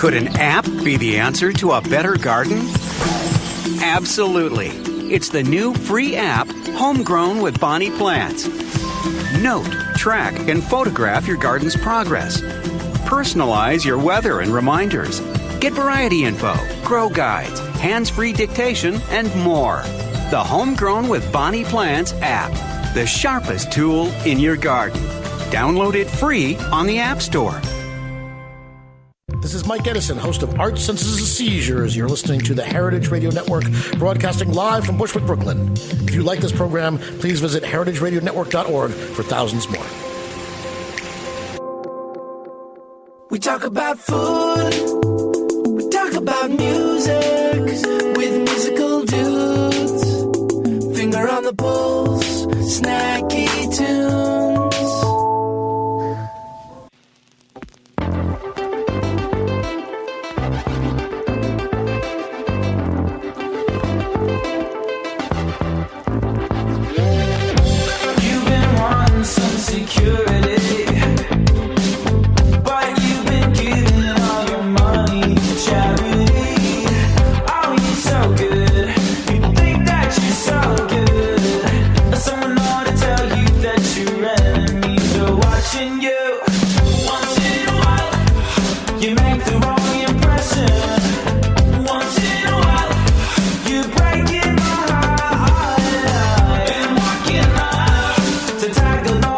Could an app be the answer to a better garden? Absolutely. It's the new free app, Homegrown with Bonnie Plants. Note, track, and photograph your garden's progress. Personalize your weather and reminders. Get variety info, grow guides, hands-free dictation, and more. The Homegrown with Bonnie Plants app, the sharpest tool in your garden. Download it free on the App Store. This is Mike Edison, host of Art Senses a Seizures. You're listening to the Heritage Radio Network, broadcasting live from Bushwick, Brooklyn. If you like this program, please visit heritageradionetwork.org for thousands more. We talk about food, we talk about music, with musical dudes. Finger on the pulse, snacky tunes. Security, but you've been giving all your money to charity. Oh, you're so good. People think that you're so good. Someone ought to tell you that your enemies are watching you. Once in a while, you make the wrong impression. Once in a while, you're breaking my heart. Been walking up to tag along.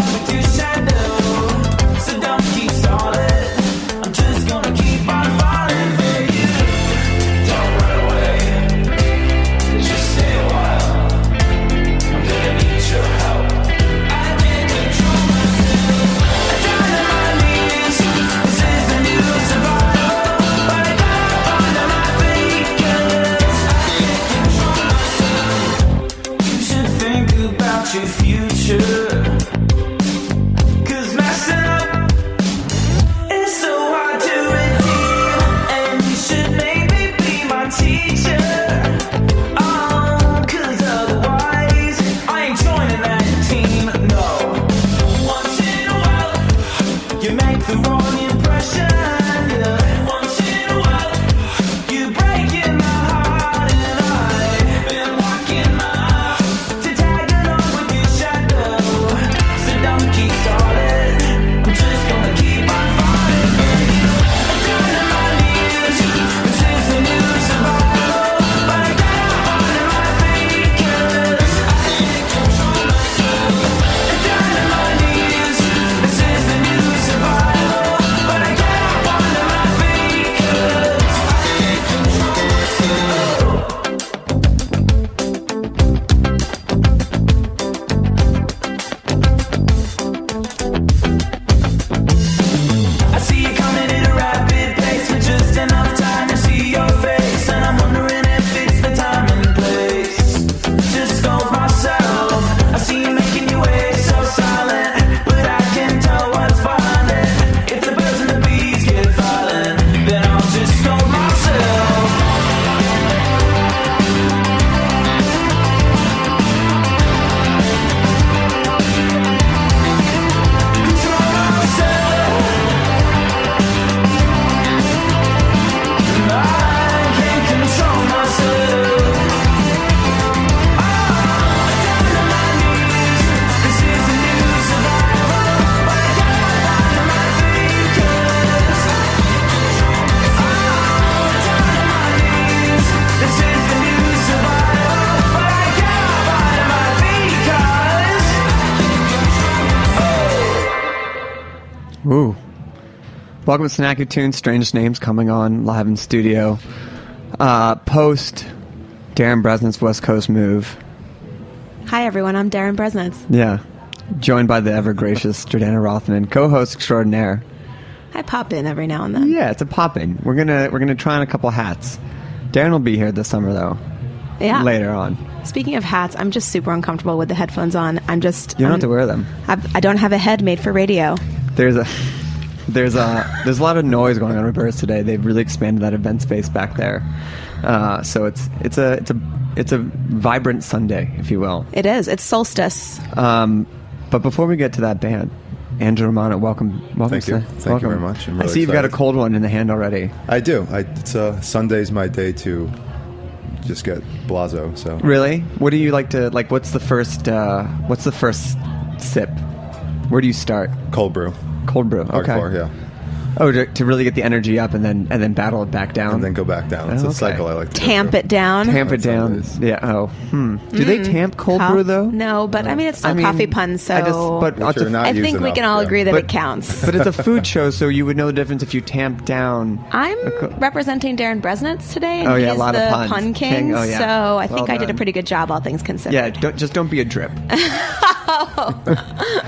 Your future, 'cause messing up is so hard to redeem, and you should maybe be my teacher. Oh, 'cause otherwise I ain't joining that team, no. Once in a while, you make the wrong impression, yeah. Once in a while, you breaking my heart, and I've been walking up to tag along. So don't keep stalling. I'm just gonna keep on falling for you. Down on my knees, this is the new survival. But I got up onto my feet 'cause I can't control myself. Down on my knees, this is the new survival. But I got up onto my feet 'cause I can't control myself. I see you coming at a rapid pace with just enough time to see your face, and I'm wondering if it's the time and place. Just scold myself. I see you making your way so silent, but I can tell what's behind it. If the birds and the bees get violent, then I'll just scold myself. Control myself. I can't control myself. Down on my knees, this is the new survival. But I got up onto my feet 'cause I can't control myself. Down on my knees, this is the new survival. But I got up onto my feet 'cause I can't control myself. Ooh. Welcome to Snacky Tunes, Strange Names, coming on live in studio. Post Darren Bresnitz West Coast move. Hi, everyone. I'm Darren Bresnitz. Yeah. Joined by the ever-gracious Jordana Rothman, co-host extraordinaire. I pop in every now and then. Yeah, it's a pop-in. We're gonna try on a couple hats. Darren will be here this summer, though. Yeah. Later on. Speaking of hats, I'm just super uncomfortable with the headphones on. You don't have to wear them. I don't have a head made for radio. There's a lot of noise going on with birds today. They've really expanded that event space back there. So it's a vibrant Sunday, if you will. It is. It's solstice. But before we get to that band, Angelo Romano, welcome. Thank you. sir. Thank Welcome. you very much. I'm I really see you've got a excited. cold one in the hand already. I do. Sunday's my day to just get blazo. So Really? What do you like to like? What's the first sip? Where do you start? cold brew, Cold brew. Okay. hardcore, yeah, Oh, to really get the energy up and then battle it back down. and then go back down. It's Oh, a okay. cycle I like to go Tamp through. it down. Tamp it That's how it down. is. Yeah. Oh. Do they tamp cold brew though? No, but I mean, it's still coffee puns, so but Which are not I used think we enough, can all yeah. agree that But- it counts. but it's a food show, so you would know the difference if you tamp down. I'm representing Darren Bresnitz today, and Oh, yeah, a he's lot of the puns. pun king. Oh, yeah. So I think Well I did a done. pretty good job, all things considered. Yeah. Don't be a drip.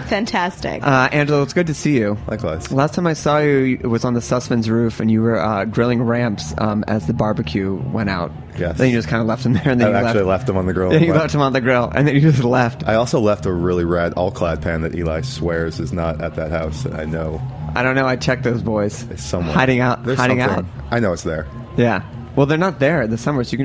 Fantastic. Angelo, it's good to see you. Likewise. Last time I saw you, it was on the Sussman's roof, and you were grilling ramps as the barbecue went out. Yes. Then you just kind of left them there, and then I you actually left them on the grill. Then you But left them on the grill, and then you just left. I also left a really rad all-clad pan that Eli swears is not at that house, and I know I don't know. I checked those boys. it's somewhere. Hiding out. There's hiding out. something. I know it's there. Yeah. Well, they're not there this summer, so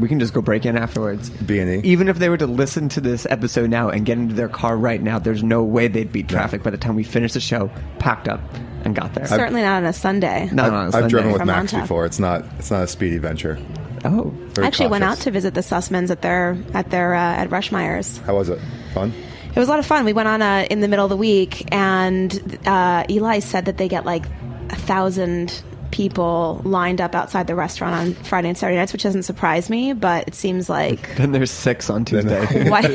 we can just go break in afterwards. B&E. Even if they were to listen to this episode now and get into their car right now, there's no way they'd beat traffic by the time we finished the show, packed up, and got there. Certainly not on a Sunday. No, no, I've Sunday. driven with From Max Montauk. before. It's not a speedy venture. Oh, Very I actually went out cautious. to visit the Sussmans at Rushmeyer's. How was it? Fun? It was a lot of fun. We went on in the middle of the week, and Eli said that they get like 1,000 people lined up outside the restaurant on Friday and Saturday nights, which doesn't surprise me, but it seems like then there's 6 on Tuesday. quite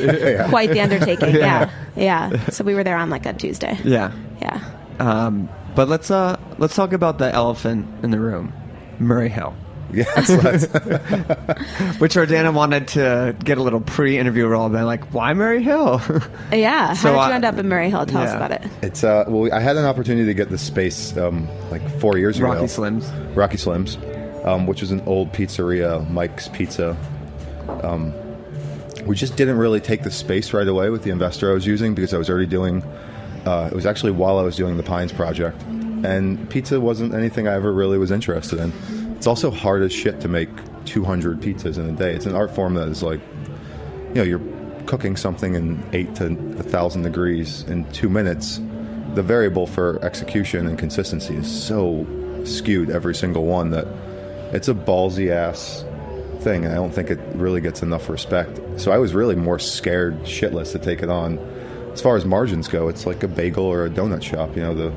the undertaking. Yeah. So we were there on like a Tuesday. Yeah. Yeah. But let's talk about the elephant in the room, Murray Hill, Yes. Let's, which Jordana wanted to get a little pre-interview role, but like, why Murray Hill? Yeah. So, How did you end up in Murray Hill? Tell us yeah. about it. it's well, I had an opportunity to get this space like 4 years ago. Rocky Slims. Rocky Slims, which was an old pizzeria, Mike's Pizza. We just didn't really take the space right away with the investor I was using because I was already doing. It was actually while I was doing the Pines project, and pizza wasn't anything I ever really was interested in. It's also hard as shit to make 200 pizzas in a day. It's an art form that is like, you're cooking something in 8 to 1,000 degrees in 2 minutes. The variable for execution and consistency is so skewed every single one that it's a ballsy ass thing, and I don't think it really gets enough respect. So I was really more scared shitless to take it on. As far as margins go, it's like a bagel or a donut shop. The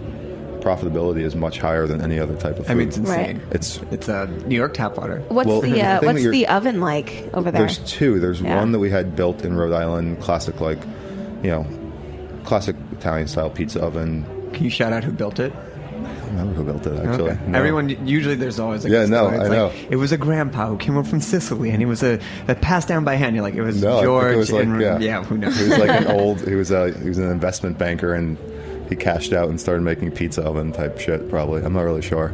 profitability is much higher than any other type of food. I mean, it's insane. Right. It's a New York tap water. What's Well, the thing that what's you're- the oven like over there? There's two. There's Yeah. one that we had built in Rhode Island, classic classic Italian style pizza oven. Can you shout out who built it? I don't remember who built it actually. Okay. No. Everyone usually there's always like Yeah, a no, story. It's I like, know. it was a grandpa who came over from Sicily, and he was a passed down by hand. You're like, it was No, I think George. it was like, and, yeah. who knows? He was like an old. He was an investment banker, and he cashed out and started making pizza oven type shit. Probably, I'm not really sure.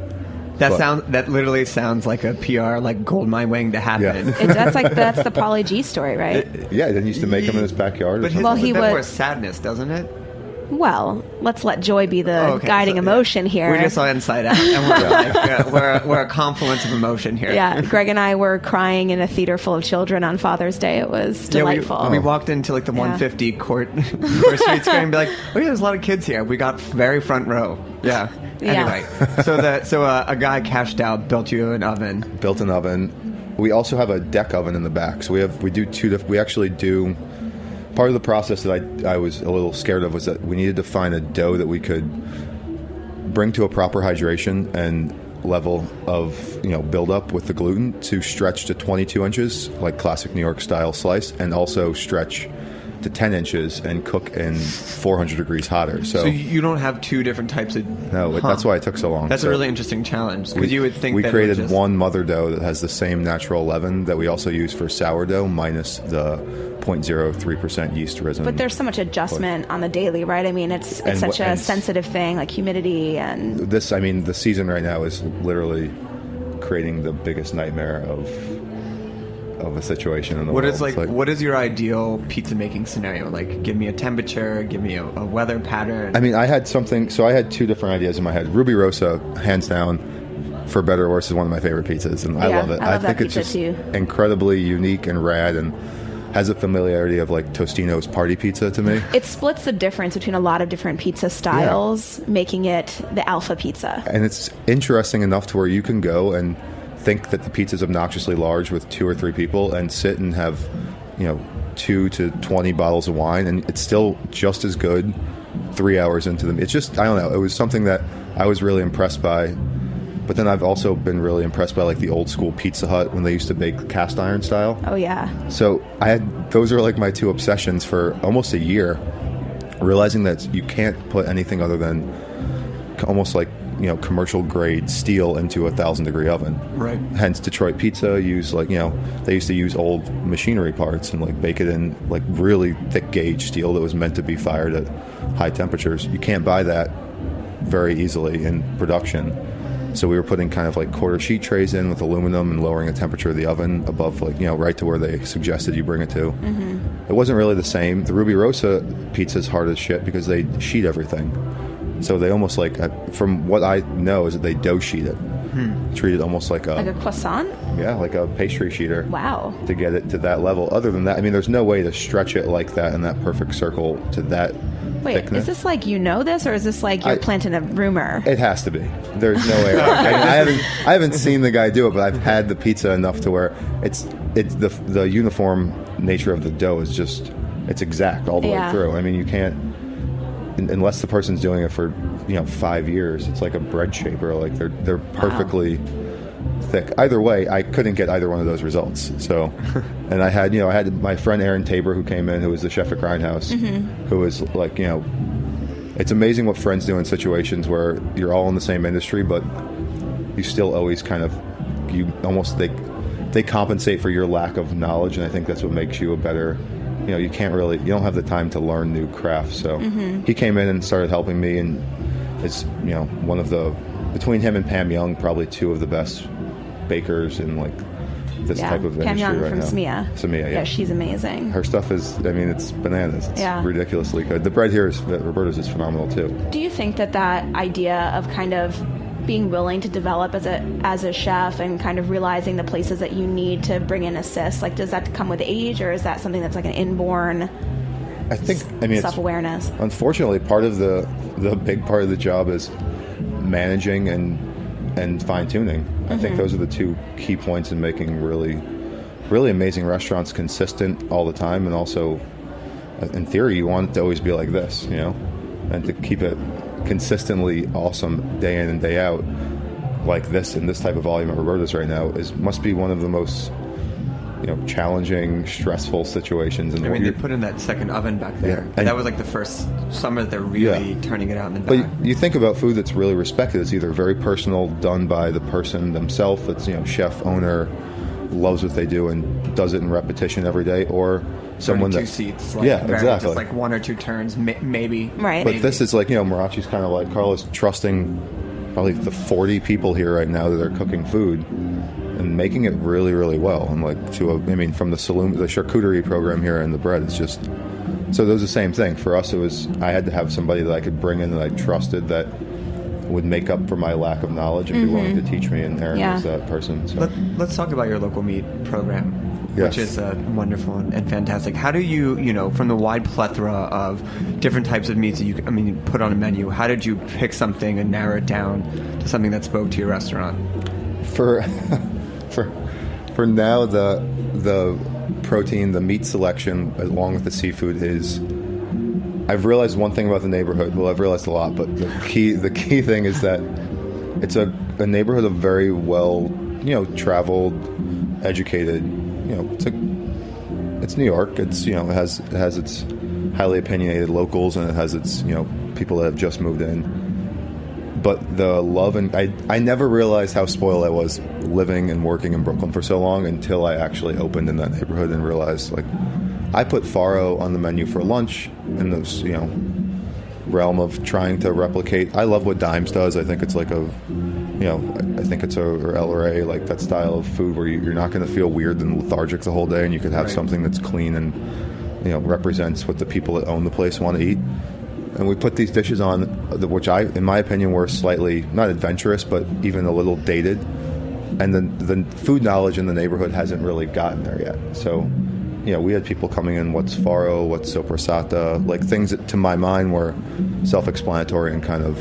But- That literally sounds like a PR like gold mine waiting to happen. That's the Pauly G story, right? Yeah, then he used to make them in his backyard. Or But his, something. Well, he that would- more sadness, doesn't it? Well, let's let joy be the Oh, okay, guiding so, emotion here. We're just all inside out, and we're a confluence of emotion here. Yeah, Greg and I were crying in a theater full of children on Father's Day. It was delightful. We walked into like the 150 Court Street Square and be like, oh yeah, there's a lot of kids here. We got very front row. Yeah. Anyway, so a guy cashed out, built you an oven. Built an oven. We also have a deck oven in the back. So we do two. We actually do. Part of the process that I was a little scared of was that we needed to find a dough that we could bring to a proper hydration and level of build up with the gluten to stretch to 22 inches like classic New York style slice, and also stretch to 10 inches and cook in 400 degrees hotter. So you don't have two different types of... No, that's why it took so long. That's So a really interesting challenge, because you would think we that created it would just, one mother dough that has the same natural leaven that we also use for sourdough minus the 0.03% yeast resin. But there's so much adjustment on the daily, right? I mean, it's And such a and sensitive thing, like humidity and... the season right now is literally creating the biggest nightmare of a situation in the What world. is what is your ideal pizza making scenario? Like, give me a temperature, give me a weather pattern. I mean, I had two different ideas in my head. Ruby Rosa, hands down, for better or worse, is one of my favorite pizzas, and I Yeah, love it. I love that think it's pizza just too. incredibly unique and rad, and has a familiarity of like Tostino's party pizza to me. It splits the difference between a lot of different pizza styles, making it the alpha pizza. And it's interesting enough to where you can go and think that the pizza's obnoxiously large with 2 or 3 people and sit and have, 2 to 20 bottles of wine, and it's still just as good 3 hours into them. It's just, I don't know, it was something that I was really impressed by. But then I've also been really impressed by like the old school Pizza Hut when they used to bake cast iron style. Oh yeah. So those are like my 2 obsessions for almost a year, realizing that you can't put anything other than almost like, commercial grade steel into a 1,000-degree oven. Right. Hence Detroit Pizza use like, they used to use old machinery parts and like bake it in like really thick gauge steel that was meant to be fired at high temperatures. You can't buy that very easily in production. So we were putting kind of like quarter sheet trays in with aluminum and lowering the temperature of the oven above like, right to where they suggested you bring it to. Mm-hmm. It wasn't really the same. The Ruby Rosa pizza's hard as shit because they sheet everything. So they almost like, from what I know, is that they dough sheet it. Treat it almost like a croissant? Yeah, like a pastry sheeter. Wow. To get it to that level. Other than that, I mean, there's no way to stretch it like that in that perfect circle to that thickness. Is this like this, or is this like you're planting a rumor? It has to be. There's no way around it. I haven't seen the guy do it, but I've had the pizza enough to where it's the uniform nature of the dough is just, it's exact all the way through. I mean, you can't, unless the person's doing it for 5 years. It's like a bread shaper. Like they're perfectly thick. Either way, I couldn't get either one of those results. So, and I had my friend Aaron Tabor who came in, who was the chef at Grindhouse, who was like, it's amazing what friends do in situations where you're all in the same industry, but you still always kind of, they compensate for your lack of knowledge, and I think that's what makes you a better. You don't have the time to learn new crafts. So he came in and started helping me, and it's one of the, between him and Pam Young, probably 2 of the best bakers in like this type of Pam industry Young right from now. Samia, yeah, she's amazing. Her stuff is, it's bananas. It's ridiculously good. The bread here at Roberta's is phenomenal too. Do you think that idea of kind of being willing to develop as a chef and kind of realizing the places that you need to bring in assists, like does that come with age, or is that something that's like an inborn self-awareness? Unfortunately, part of the big part of the job is managing and fine-tuning. I think those are the 2 key points in making really, really amazing restaurants consistent all the time, and also, in theory, you want it to always be like this, and to keep it consistently awesome day in and day out like this in this type of volume at Roberta's right now must be one of the most challenging, stressful situations. And they put in that second oven back there. And that was like the first summer that they're really turning it out in the back. But you think about food that's really respected. It's either very personal, done by the person themselves, that's chef, owner, loves what they do and does it in repetition every day, or someone 2 seats, exactly, just like 1 or 2 turns, maybe. Right. But this is like Marachi's kind of like Carlos trusting probably the 40 people here right now that are cooking food and making it really, really well. And like from the saloon, the charcuterie program here and the bread, it's just so there's the same thing for us. It was I had to have somebody that I could bring in that I trusted that would make up for my lack of knowledge and be willing to teach me, and Aaron was that person. So. Let's talk about your local meat program, which is wonderful and fantastic. How do you, from the wide plethora of different types of meats that you put on a menu, how did you pick something and narrow it down to something that spoke to your restaurant? For now, the protein, the meat selection, along with the seafood is. I've realized one thing about the neighborhood. Well, I've realized a lot, but the key thing is that it's a neighborhood of very well, traveled, educated. It's New York. It's it has its highly opinionated locals, and it has its people that have just moved in. But the love and I never realized how spoiled I was living and working in Brooklyn for so long until I actually opened in that neighborhood and realized like. I put faro on the menu for lunch in this, realm of trying to replicate. I love what Dimes does. I think it's like I think it's or El Rey, like that style of food where you're not going to feel weird and lethargic the whole day, and you could have something that's clean and, represents what the people that own the place want to eat. And we put these dishes on, which in my opinion, were slightly, not adventurous, but even a little dated. And the food knowledge in the neighborhood hasn't really gotten there yet. So we had people coming in, what's faro, what's soppressata, like things that to my mind were self-explanatory and kind of,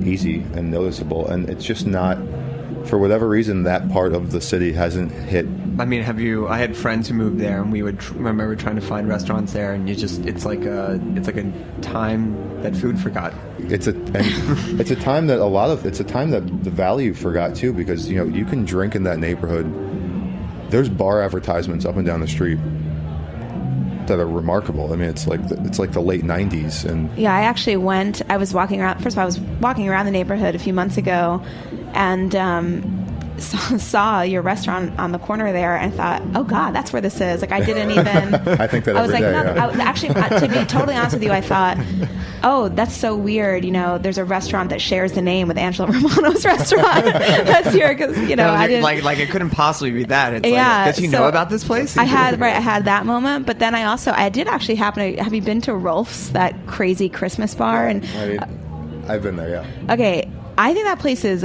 easy and noticeable. And it's just not, for whatever reason, that part of the city hasn't hit. I mean, I had friends who moved there, and we would remember trying to find restaurants there, and it's like a time that food forgot. It's a time that the value forgot too, because you can drink in that neighborhood. There's bar advertisements up and down the street that are remarkable. I mean, it's like the late 90s. And yeah, I was walking around. First of all, I was walking around the neighborhood a few months ago, and saw your restaurant on the corner there, and thought, oh God, that's where this is. Like, I didn't even. I think that I was every day. No, yeah. Actually, to be totally honest with you, I thought, oh, that's so weird. There's a restaurant that shares the name with Angelo Romano's restaurant. That's here because I didn't like it couldn't possibly be that. It's yeah. Does he know about this place? I had that moment, but then I did actually happen to. Have you been to Rolf's, that crazy Christmas bar? And I've been there. Yeah. Okay, I think that place is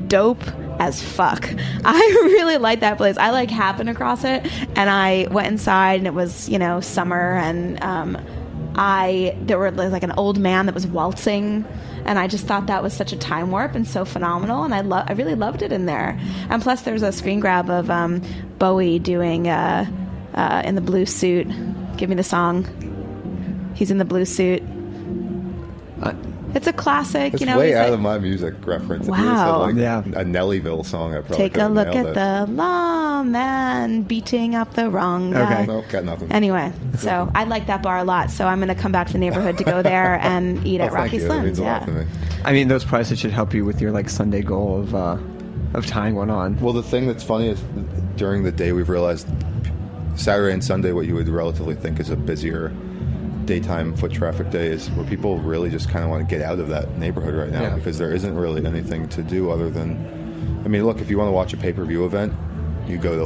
dope as fuck. I really like that place. I happened across it, and I went inside, and it was summer, and there were an old man that was waltzing, and I just thought that was such a time warp and so phenomenal, and I really loved it in there. And plus, there's a screen grab of Bowie doing in the blue suit. Give me the song. He's in the blue suit. It's a classic. It's way out of my music reference. Wow. If you said, a Nellyville song, I probably take a look at the lawman beating up the wrong guy. Okay. Nope, got nothing. Anyway, so I like that bar a lot. So I'm going to come back to the neighborhood to go there and eat at Rocky That means Slim's. a lot to me. I mean, those prices should help you with your Sunday goal of tying one on. Well, the thing that's funny is during the day we've realized Saturday and Sunday, what you would relatively think is a busier daytime foot traffic day, is where people really just kind of want to get out of that neighborhood right now, because there isn't really anything to do other than, I mean, look, if you want to watch a pay-per-view event, you go to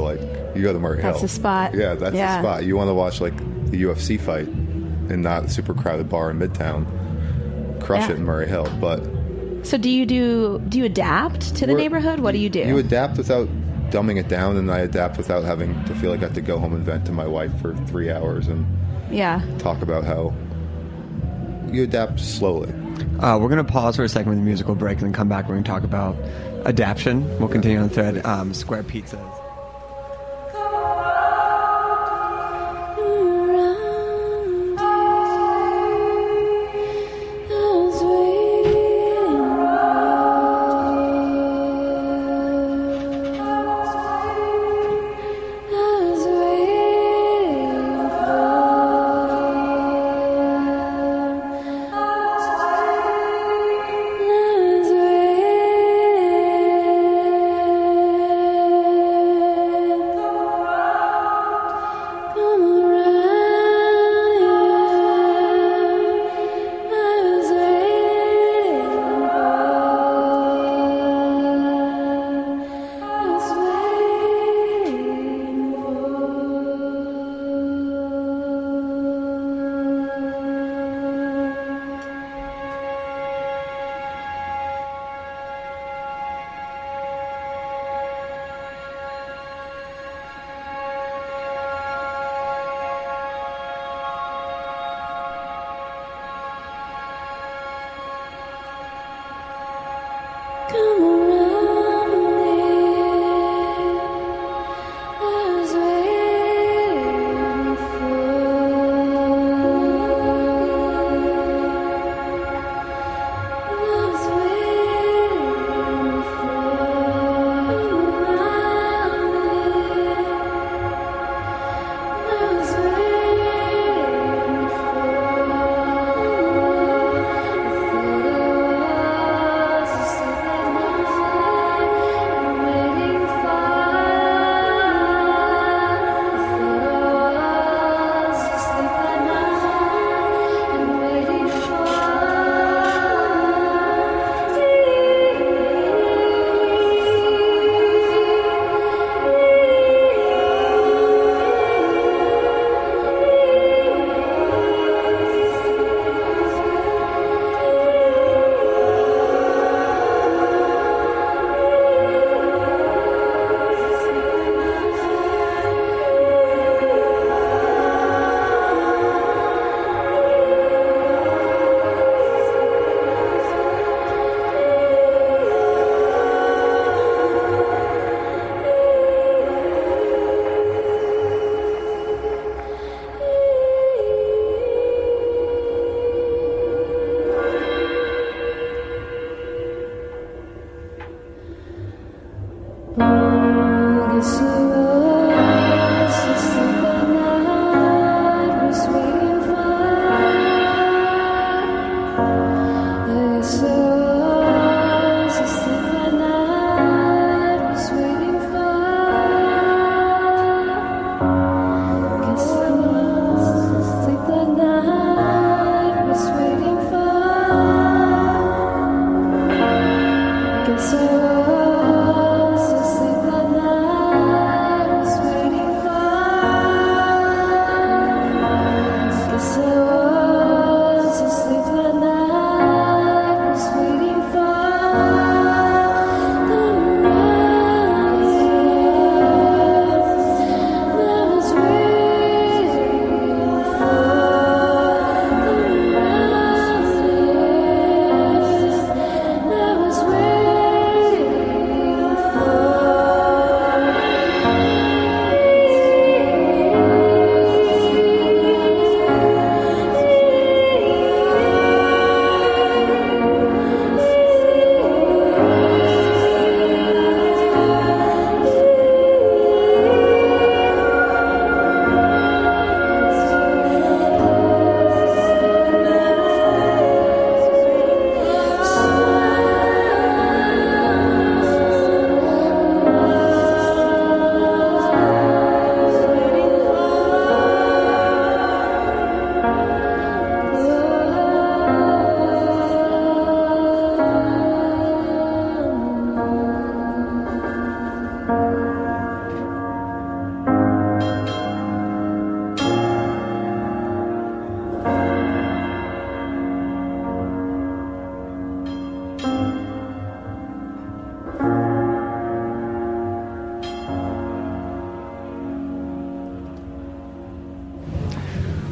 Murray Hill. That's the spot. Yeah, that's the spot. You want to watch the UFC fight and not a super crowded bar in Midtown, crush it in Murray Hill. But so do you adapt to the neighborhood? What do you do? You adapt without dumbing it down, and I adapt without having to feel like I have to go home and vent to my wife for 3 hours and talk about how you adapt slowly. We're going to pause for a second with a musical break and then come back. We're going to talk about adaption. We'll continue on the thread. Square pizzas.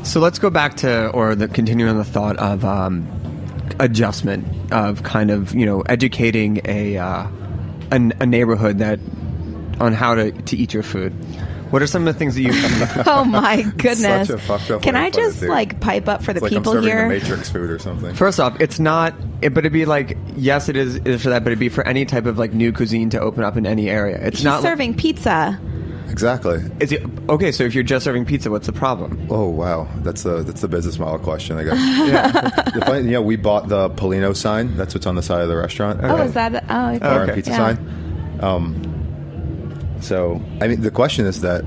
So let's go back to, or continue on the thought of adjustment, of kind of, educating a neighborhood on how to eat your food. What are some of the things that you? Oh my goodness! Such a fucked up Can way I to put it, just dude. pipe up for the It's like people I'm serving here? the Matrix food or something. First off, it's not. But it'd be like, yes, it is for that, but it'd be for any type of new cuisine to open up in any area. It's He's not serving pizza. Exactly. Is it okay? So if you're just serving pizza, what's the problem? Oh wow, that's the business model question, I guess. We bought the Polino sign. That's what's on the side of the restaurant. Oh, is that? Oh, Bar and okay. pizza Yeah. sign. So I mean, the question is that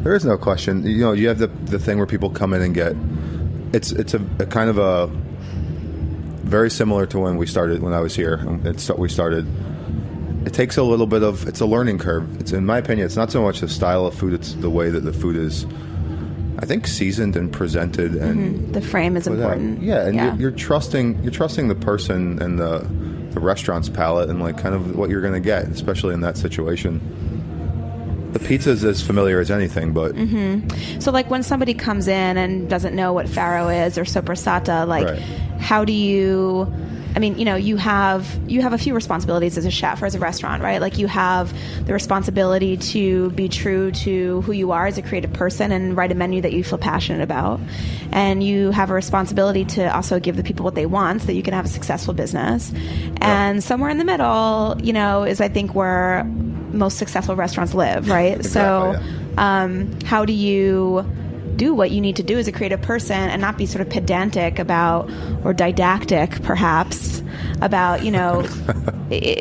there is no question. You have the thing where people come in and get. It's a kind of a very similar to when I was here. We started. It takes a little bit of. It's a learning curve. It's, in my opinion, it's not so much the style of food. It's the way that the food is, I think, seasoned and presented, and The frame is important. Yeah, and you're trusting the person and the restaurant's palate and kind of what you're going to get, especially in that situation. The pizza's as familiar as anything, but So when somebody comes in and doesn't know what farro is or soppressata, Right. how do you? I mean, you have a few responsibilities as a chef or as a restaurant, right? You have the responsibility to be true to who you are as a creative person and write a menu that you feel passionate about. And you have a responsibility to also give the people what they want so that you can have a successful business. And somewhere in the middle, is I think where most successful restaurants live, right? Exactly, So how do you do what you need to do as a creative person and not be sort of pedantic about, or didactic perhaps about,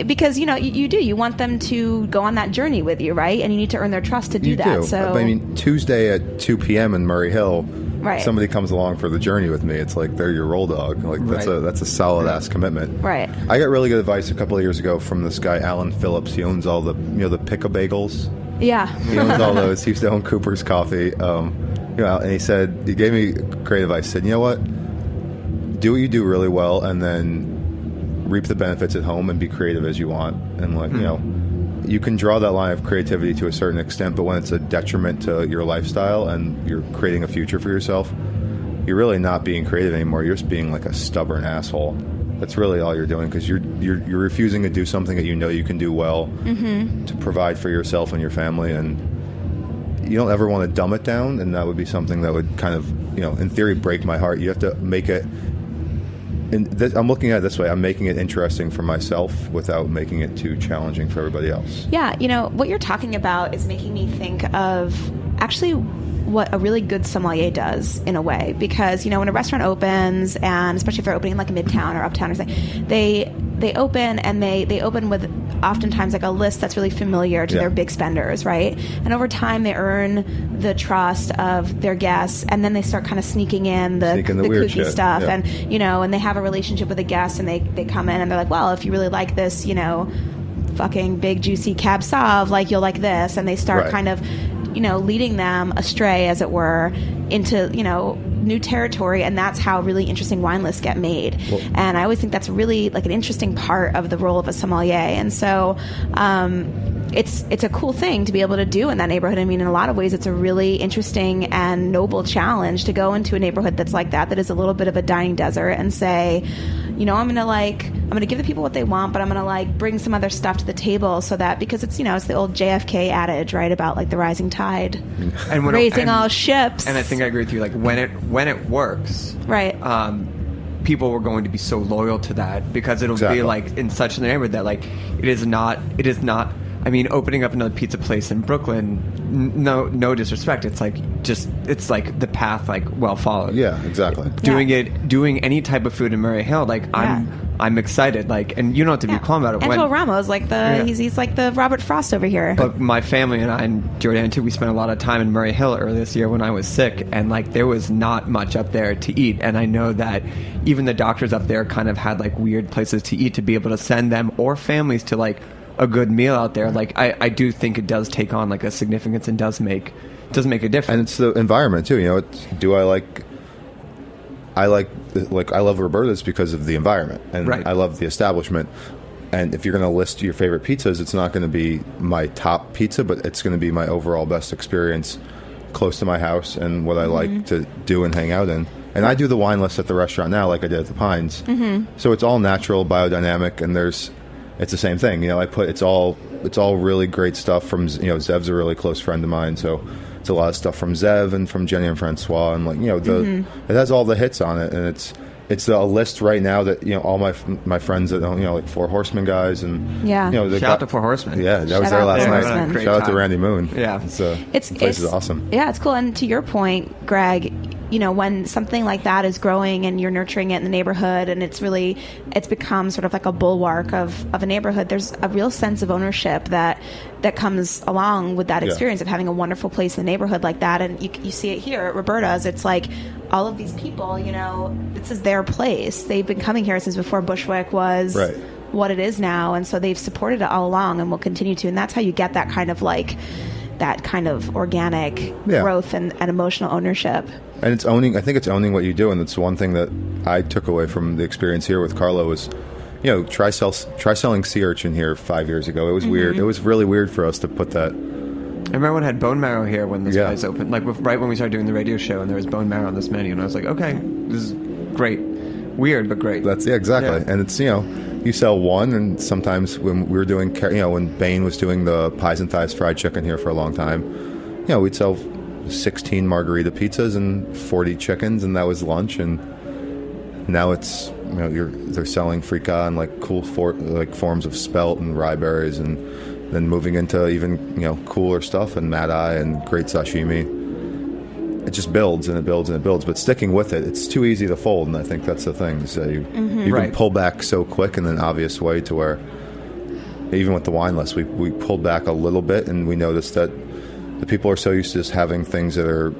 because you want them to go on that journey with you, right? And you need to earn their trust to do you that. do. So I mean, Tuesday at 2 p.m. in Murray Hill, Right. somebody comes along for the journey with me. It's like they're your roll dog. That's Right. that's a solid ass commitment. Right. I got really good advice a couple of years ago from this guy Alan Phillips. He owns all the the Pick-a-Bagels. yeah. He owns all those. He used to own Cooper's Coffee. And he gave me great advice. He said, you know what? Do what you do really well, and then reap the benefits at home and be creative as you want. And you can draw that line of creativity to a certain extent, but when it's a detriment to your lifestyle and you're creating a future for yourself, you're really not being creative anymore. You're just being like a stubborn asshole. That's really all you're doing, because you're refusing to do something that you can do well to provide for yourself and your family, and you don't ever want to dumb it down, and that would be something that would kind of, in theory, break my heart. You have to make it I'm looking at it this way. I'm making it interesting for myself without making it too challenging for everybody else. Yeah, what you're talking about is making me think of actually what a really good sommelier does in a way, because when a restaurant opens, and especially if they're opening like a Midtown or Uptown or something, they open, and they open with oftentimes like a list that's really familiar to their big spenders, right? And over time they earn the trust of their guests, and then they start kind of sneaking in the weird kooky shit. stuff, Yeah. and and they have a relationship with the guest, and they come in and they're like, well, if you really like this, fucking big juicy Cab Sauv, like you'll like this, and they start kind of leading them astray, as it were, into new territory, and that's how really interesting wine lists get made. Well, and I always think that's really like an interesting part of the role of a sommelier. And so it's a cool thing to be able to do in that neighborhood. I mean, in a lot of ways, it's a really interesting and noble challenge to go into a neighborhood that's like that is a little bit of a dining desert, and say, I'm gonna give the people what they want, but I'm gonna bring some other stuff to the table, so that, because it's it's the old JFK adage, right, about like the rising tide and raising all ships. And I think I agree with you. Like when it works, right? People were going to be so loyal to that, because it'll be like in such a neighborhood that like it is not. I mean, opening up another pizza place in Brooklyn, no disrespect, it's like the path like well followed. Yeah, exactly. Doing any type of food in Murray Hill, like I'm excited, like, and you don't have to be calm about it. Angelo Romano is like he's like the Robert Frost over here. But my family and I, and Jordan too, we spent a lot of time in Murray Hill earlier this year when I was sick, and like there was not much up there to eat, and I know that even the doctors up there kind of had like weird places to eat to be able to send them or families to like a good meal out there. Like I do think it does take on like a significance, and does make a difference. And it's the environment too. I love Roberta's because of the environment, and I love the establishment. And if you're going to list your favorite pizzas, it's not going to be my top pizza, but it's going to be my overall best experience close to my house and what I like to do and hang out in. And I do the wine list at the restaurant now, like I did at the Pines. So it's all natural, biodynamic, and it's the same thing. It's all really great stuff from, Zev's a really close friend of mine, so it's a lot of stuff from Zev and from Jenny and Francois, and it has all the hits on it, and it's a list right now that all my friends that like Four Horsemen guys, and shout out to Four Horsemen. Yeah, that was there last night. Shout out to Randy Moon. Yeah, this place is awesome. Yeah, it's cool. And to your point, Greg, when something like that is growing and you're nurturing it in the neighborhood, and it's become sort of like a bulwark of a neighborhood, there's a real sense of ownership that comes along with that experience of having a wonderful place in the neighborhood like that. And you see it here at Roberta's. It's like all of these people, this is their place. They've been coming here since before Bushwick was what it is now, and so they've supported it all along and will continue to. And that's how you get that kind of organic growth and emotional ownership. And I think it's owning what you do, and it's one thing that I took away from the experience here with Carlo was, try selling sea urchin here 5 years ago. It was weird. It was really weird for us to put that. I remember when I had bone marrow here when this place opened, like right when we started doing the radio show, and there was bone marrow on this menu, and I was like, okay, this is great. Weird, but great. That's exactly. Yeah. And it's, you sell one, and sometimes when we were doing, when Bain was doing the pies and thighs fried chicken here for a long time, we'd sell 16 margarita pizzas and 40 chickens, and that was lunch. And now it's they're selling fricka and like cool forms of spelt and rye berries, and then moving into even cooler stuff and mad eye and great sashimi. It just builds and it builds and it builds, but sticking with it, it's too easy to fold, and I think that's the thing. So you can pull back so quick in an obvious way to where even with the wine list, we pulled back a little bit, and we noticed that the people are so used to just having things that are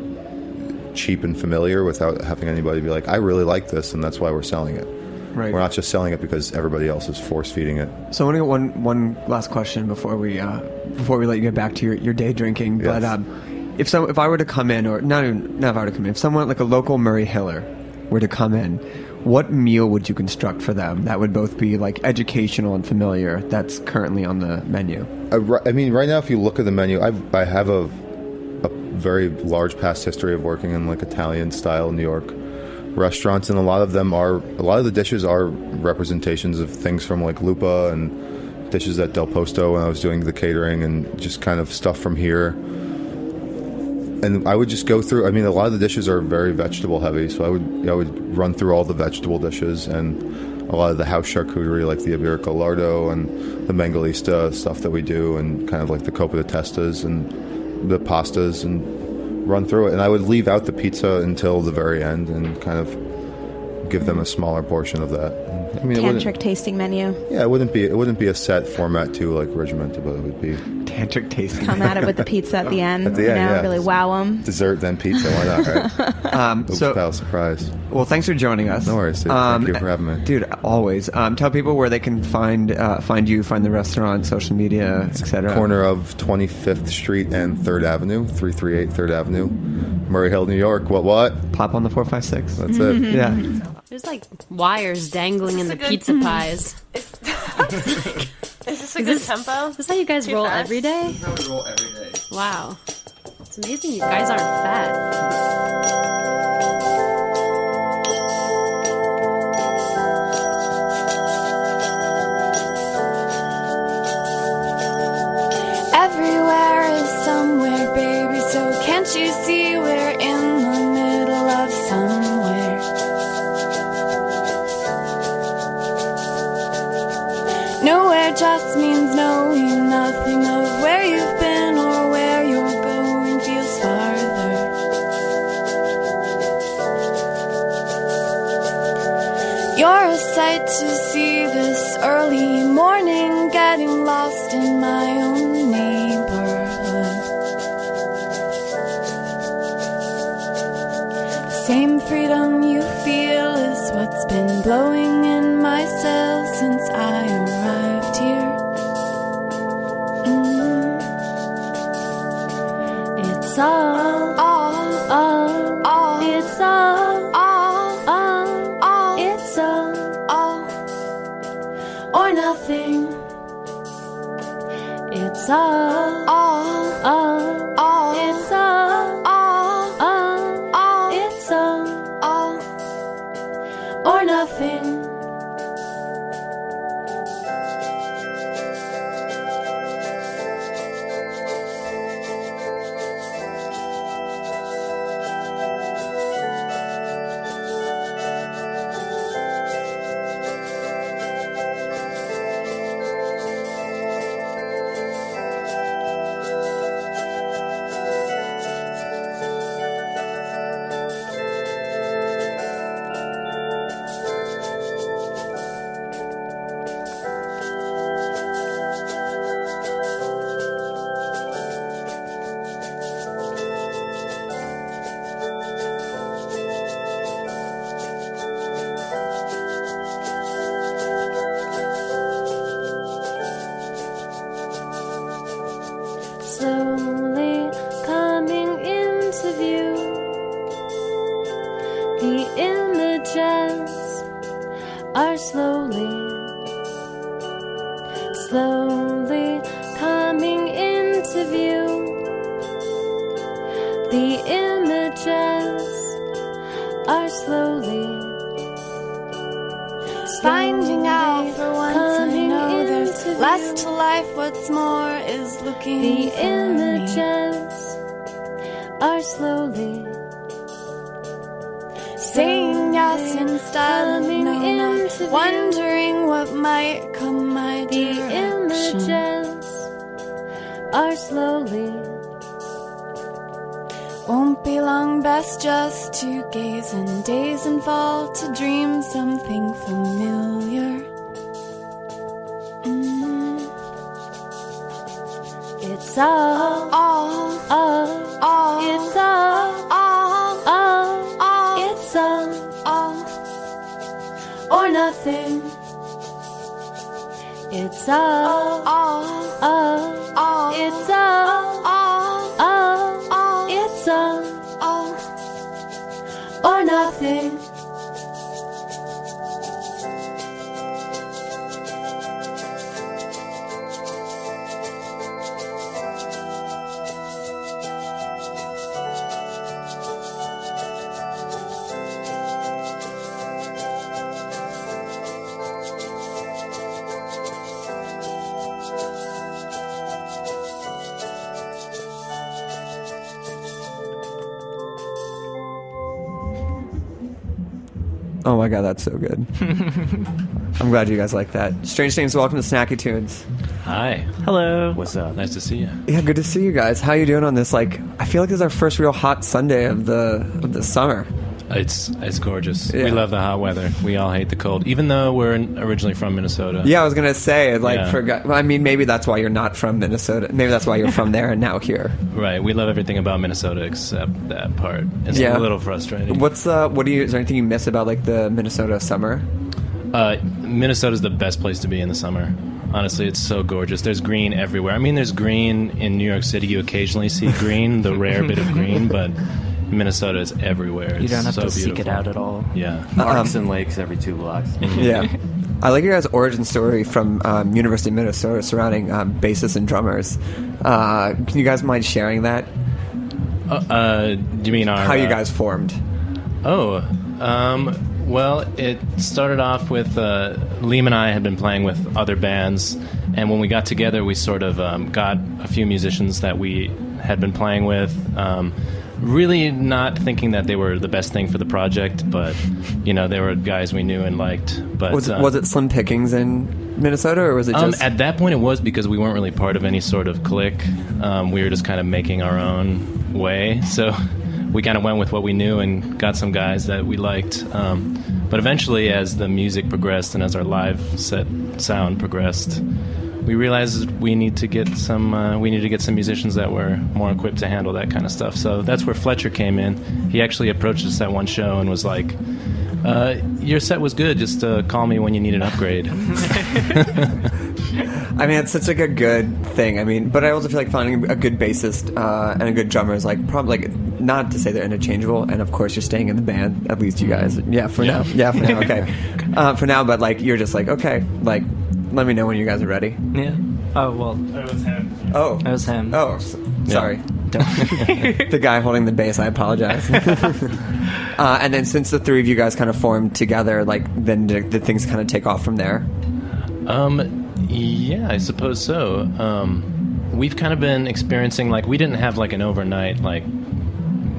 cheap and familiar without having anybody be like, I really like this, and that's why we're selling it. Right. We're not just selling it because everybody else is force feeding it. So I want to get one last question before we let you get back to your day drinking. Yes. But if I were to come in, or not if I were to come in, if someone like a local Murray Hiller were to come in, what meal would you construct for them that would both be like educational and familiar that's currently on the menu? I mean, right now, if you look at the menu, I have a very large past history of working in like Italian style New York restaurants, and a lot of the dishes are representations of things from like Lupa and dishes at Del Posto when I was doing the catering, and just kind of stuff from here. and I would just go through. I mean, a lot of the dishes are very vegetable heavy, so I would run through all the vegetable dishes and a lot of the house charcuterie, like the Iberico Lardo and the Mengalista stuff that we do, and kind of like the Copa de Testas and the pastas, and run through it. And I would leave out the pizza until the very end and kind of give them a smaller portion of that. I mean, Tantric tasting menu. Yeah, it wouldn't be a set format too, like regimented, but it would be Tantric tasting. Come at it with the pizza at the end. At the end, yeah. Really wow them. Dessert then pizza. Why not? Right? Oops, pal, surprise. Well, thanks for joining us. No worries, dude. Thank you for having me, dude. Always. Tell people where they can find you, find the restaurant, social media, etc. Corner of 25th Street and 3rd Avenue, 338 3rd Avenue, Murray Hill, New York. What? Pop on the 456. That's it. Yeah. There's like wires dangling in the pizza pies. Is this a good tempo? Is this how you guys roll fast? every day? That's how we roll every day. Wow. It's amazing you guys aren't fat. Everywhere is somewhere, baby, so can't you see we're in the middle of somewhere? Nowhere just means knowing nothing of where you've been or where you're going feels farther. You're a sight to see this early morning, getting lost in my own neighborhood. The same freedom you feel is what's been blowing in my cells since I arrived here. It's all, it's all, it's all, or nothing. It's all, it's all, it's all, or nothing. Slowly coming into view, the images are slowly coming into view. The images are slowly finding out for once. I know there's less to life. What's more is looking. The images are slowly saying yes instead of no, not wondering what might come my direction. The images are slowly. Won't be long, best just to gaze and daze and fall to dream something familiar. It's all, it's all, it's all, or nothing. It's all, it's all, or nothing. Oh my god, that's so good. I'm glad you guys like that. Strange Names, welcome to Snacky Tunes. Hi. Hello. What's up? Nice to see you. Yeah, good to see you guys. How you doing on this? Like, I feel like this is our first real hot Sunday of the summer. It's gorgeous. Yeah. We love the hot weather. We all hate the cold, even though we're originally from Minnesota. Yeah, I was gonna say, like, Yeah. I mean, maybe that's why you're not from Minnesota. Maybe that's why you're from there and now here. Right. We love everything about Minnesota except that part. It's a little frustrating. Is there anything you miss about like the Minnesota summer? Minnesota's the best place to be in the summer. Honestly, it's so gorgeous. There's green everywhere. I mean, there's green in New York City. You occasionally see green, the rare bit of green, but Minnesota is everywhere. It's You don't have so to beautiful. seek it out at all. Yeah. Parks and lakes every 2 blocks. Yeah. I like your guys' origin story from University of Minnesota surrounding bassists and drummers. Can you guys mind sharing that? Do you mean our... How you guys formed? Well, it started off with Liam and I had been playing with other bands, and when we got together, we sort of got a few musicians that we had been playing with, really not thinking that they were the best thing for the project, but, you know, they were guys we knew and liked. But was it slim pickings in Minnesota, or was it just... At that point, it was because we weren't really part of any sort of clique. We were just kind of making our own way, so... We kind of went with what we knew and got some guys that we liked. But eventually, as the music progressed and as our live set sound progressed, we realized we need to get some musicians that were more equipped to handle that kind of stuff. So that's where Fletcher came in. He actually approached us at one show and was like, your set was good, just call me when you need an upgrade. I mean, it's such like a good thing. I mean, but I also feel like finding a good bassist and a good drummer is like probably like, not to say they're interchangeable. And of course, you're staying in the band. At least you guys. Yeah, for now. Yeah, for now. Okay, for now. But like, you're just like, okay, like, let me know when you guys are ready. Yeah. Oh well. It was him. Oh, It was him. oh, sorry. The guy holding the bass. I apologize. And then since the three of you guys kind of formed together, like, then did things kind of take off from there? Yeah, I suppose so. We've kind of been experiencing, like, we didn't have like an overnight like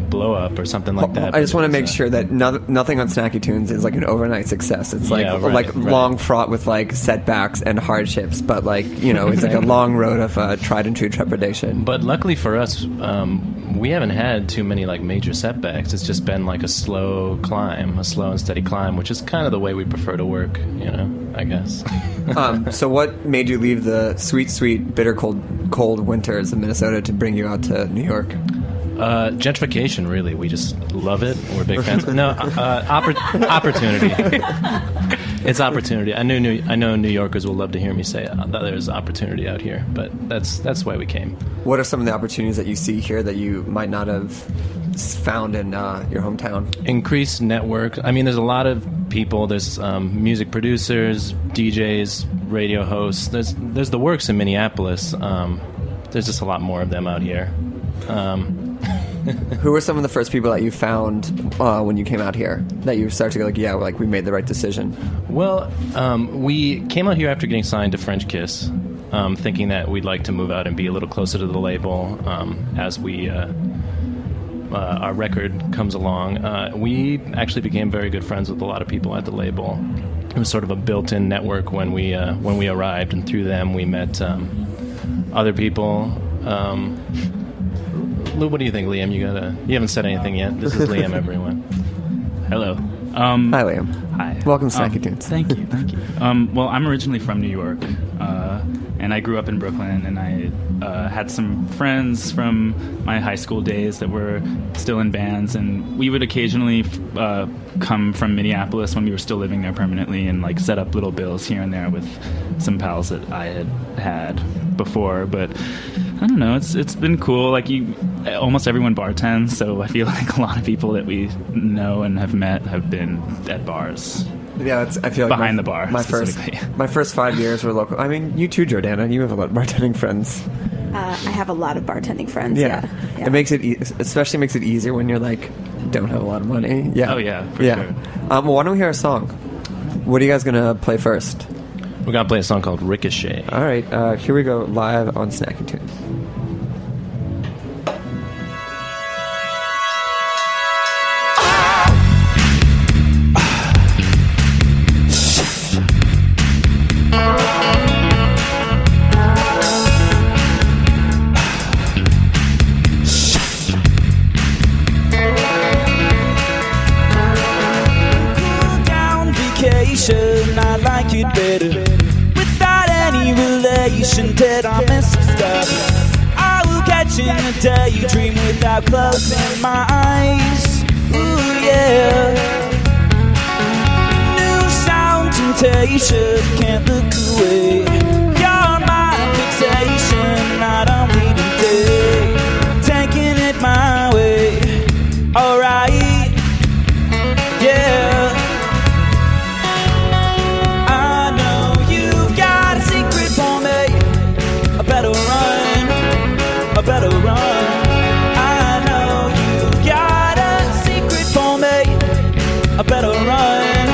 blow up or something like that. I just want to make sure that nothing on Snacky Tunes is like an overnight success. It's like right. long fraught with like setbacks and hardships, but like, you know, it's like a long road of tried and true trepidation. But luckily for us, we haven't had too many like major setbacks. It's just been like a slow and steady climb, which is kind of the way we prefer to work, you know, I guess. So what made you leave the sweet, sweet, bitter cold winters of Minnesota to bring you out to New York? Gentrification, really. We just love it. We're big fans. No, opportunity. It's opportunity. I know New Yorkers will love to hear me say that there's opportunity out here, but that's why we came. What are some of the opportunities that you see here that you might not have found in your hometown? Increased network. I mean, there's a lot of people. There's music producers, DJs, radio hosts. There's the works in Minneapolis. There's just a lot more of them out here. Who were some of the first people that you found when you came out here that you started to go like, yeah, like we made the right decision? Well, we came out here after getting signed to French Kiss, thinking that we'd like to move out and be a little closer to the label as we our record comes along. We actually became very good friends with a lot of people at the label. It was sort of a built-in network when we arrived, and through them we met other people. Lou, what do you think, Liam? You haven't said anything yet. This is Liam, everyone. Hello. Hi, Liam. Hi. Welcome to Snacky Tunes. Thank you. Well, I'm originally from New York, and I grew up in Brooklyn, and I had some friends from my high school days that were still in bands, and we would occasionally come from Minneapolis when we were still living there permanently and like set up little bills here and there with some pals that I had before. But I don't know, it's been cool. Like almost everyone bartends, so I feel like a lot of people that we know and have met have been at bars. Yeah, I feel like behind the bar. My first 5 years were local. I mean, you too, Jordana. You have a lot of bartending friends. I have a lot of bartending friends. Yeah. It makes it especially makes it easier when you're like don't have a lot of money. Yeah. Oh yeah, for sure. Well, why don't we hear a song? What are you guys gonna play first? We're gonna play a song called Ricochet. All right, here we go, live on Snacky Tunes. that I missed stuff. I will catch in a daydream without closing my eyes. Ooh, yeah. New sound temptation, can't look away. You're my fixation, not on bleeding day. Taking it my way, alright, yeah. I know you've got a secret for me. I better run, I better run. I know you've got a secret for me. I better run,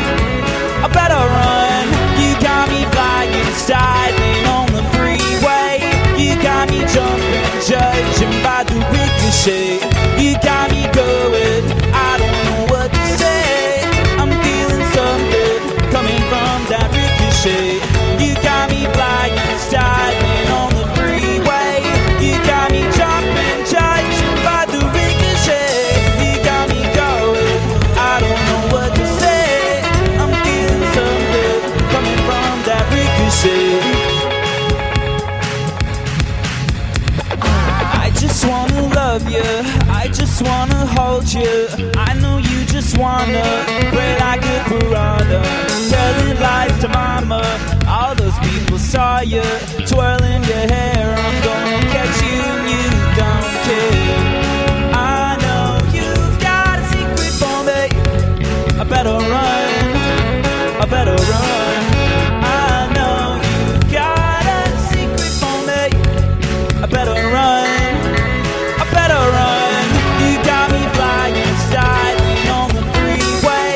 I better run. You got me flying, styling on the freeway. You got me jumping, judging by the ricochet. You got me going, I don't know what to say. I'm feeling something coming from that ricochet. You got me flying, styling on the freeway. You got me jumping, judging by the ricochet. You got me going, I don't know what to say. I'm feeling something coming from that ricochet. I just wanna love you, I just wanna hold you. I know you just wanna play like a piranha, telling lies to mama. All those people saw you twirling your hair. I'm gonna catch you and you don't care. I know you've got a secret for me. I better run, I better run. I know you've got a secret for me. I better run, I better run. You got me flying, styling on the freeway.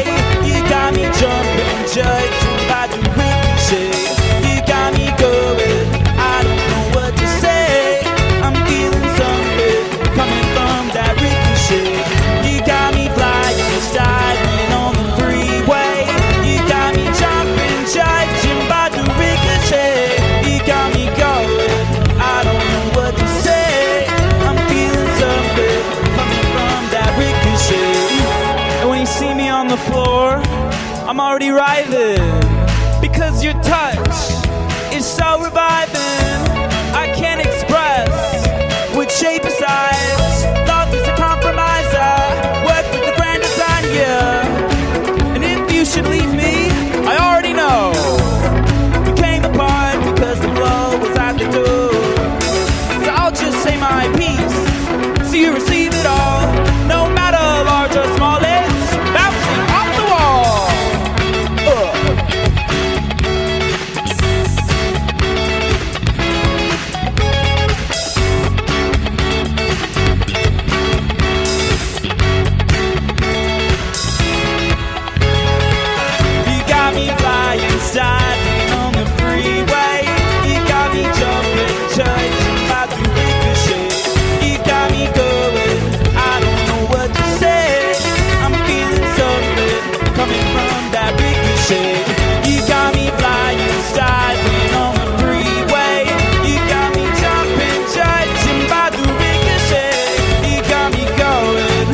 You got me jumping, judging by the ricochet. You got me going, I don't know what to say. I'm feeling something coming from that ricochet. You got me flying, styling on the freeway. You got me jumping, judging by the ricochet. You got me going, I don't know what to say. I'm feeling something coming from that ricochet. And when you see me on the floor, I'm already writhing, because your touch is so reviving. I can't express what shape or size. Love is a compromise. I work with the grand design, yeah. And if you should leave me, I already know. We came apart because the flow was at the door. So I'll just say my piece, so you receive it all. No matter large or small, it's bouncing off the wall. You got me flying, styling on the freeway. You got me jumping, judging by the ricochet. You got me going, I don't know what to say. I'm feeling something coming from that ricochet. You got me flying, styling on the freeway. You got me jumping, judging by the ricochet. You got me going,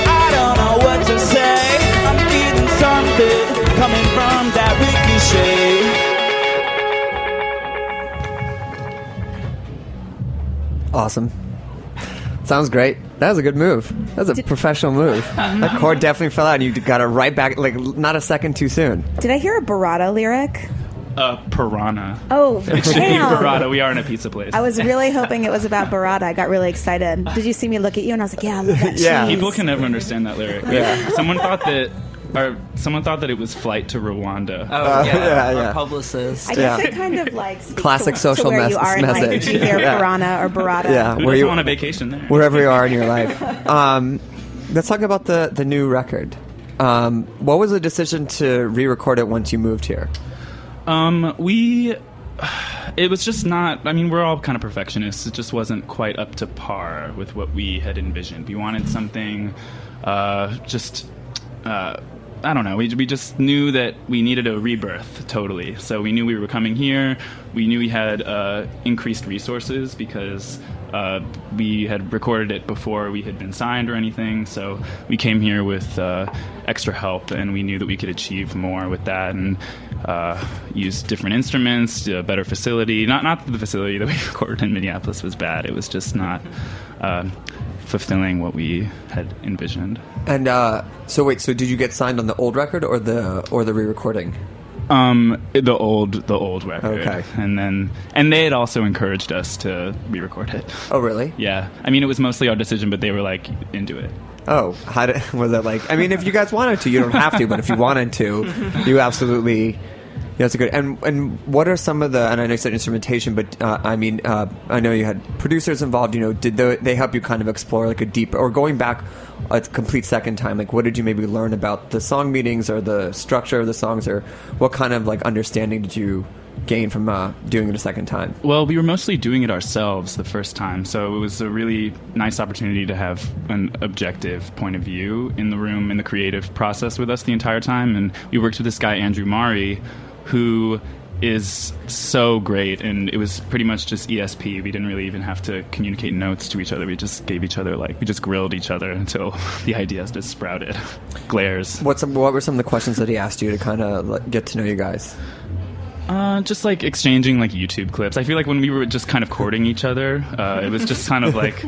I don't know what to say. I'm feeling something coming from that ricochet. Awesome. Sounds great. That was a good move. That was a professional move. That chord definitely fell out, and you got it right back, like not a second too soon. Did I hear a burrata lyric? Piranha. Oh, It should be damn. burrata. We are in a pizza place. I was really hoping it was about burrata. I got really excited. Did you see me look at you? And I was like, yeah, I love that cheese. People can never understand that lyric. Yeah. Someone thought that it was Flight to Rwanda. Our publicist. I guess it kind of like speaks Classic to social where you are in life message. if you hear Yeah. piranha or burrata. Yeah, Who where doesn't you want a vacation there? wherever you are in your life. Let's talk about the new record. What was the decision to re-record it once you moved here? It was just not, I mean, we're all kind of perfectionists. It just wasn't quite up to par with what we had envisioned. We wanted something I don't know. We just knew that we needed a rebirth, totally. So we knew we were coming here. We knew we had increased resources because we had recorded it before we had been signed or anything. So we came here with extra help, and we knew that we could achieve more with that and use different instruments, a better facility. Not that the facility that we recorded in Minneapolis was bad. It was just not fulfilling what we had envisioned. And so did you get signed on the old record or the re-recording? The old record. Okay. And they had also encouraged us to re-record it. Oh, really? Yeah. I mean, it was mostly our decision, but they were like into it. Oh, was that like? I mean, if you guys wanted to, you don't have to, but if you wanted to, you absolutely. Yeah, that's a good. And what are some of the? And I know you said instrumentation, but I know you had producers involved. Did they help you kind of explore like a deep, or going back a complete second time? Like, what did you maybe learn about the song meetings or the structure of the songs, or what kind of like understanding did you gain from doing it a second time? Well, we were mostly doing it ourselves the first time, so it was a really nice opportunity to have an objective point of view in the room, in the creative process with us the entire time. And we worked with this guy, Andrew Mari, who is so great, and it was pretty much just ESP. We didn't really even have to communicate notes to each other. We just gave each other, we just grilled each other until the ideas just sprouted. Glares. What were some of the questions that he asked you to kind of get to know you guys? Just like exchanging like YouTube clips. I feel like when we were just kind of courting each other, it was just kind of like,